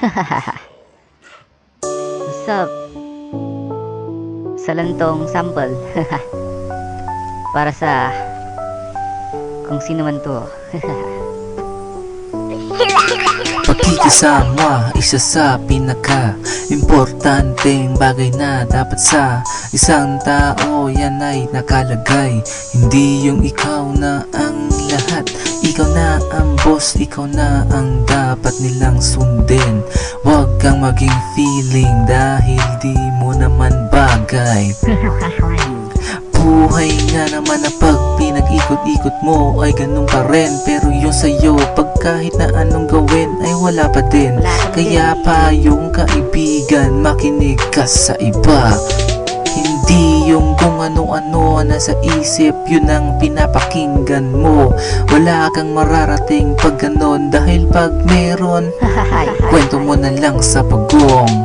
What's up? Salantong sample. Para sa kung sino man to. Pakikisama, isa sa pinaka-importanteng bagay na dapat sa isang tao, yan ay nakalagay. Hindi yung ikaw na ang lahat, ikaw na ang boss, ikaw na ang dapat nilang sundin. Huwag kang maging feeling dahil di mo naman bagay. Buhay nga naman na pag pinag-ikot-ikot mo ay ganun pa rin. Pero yung sa'yo, pag kahit na anong gawin ay wala pa din. Kaya pa yung kaibigan, makinig ka sa iba. Hindi yung kung ano-ano nasa isip, yun ang pinapakinggan mo. Wala kang mararating pag ganon, dahil pag meron, kwento mo na lang sa pagong.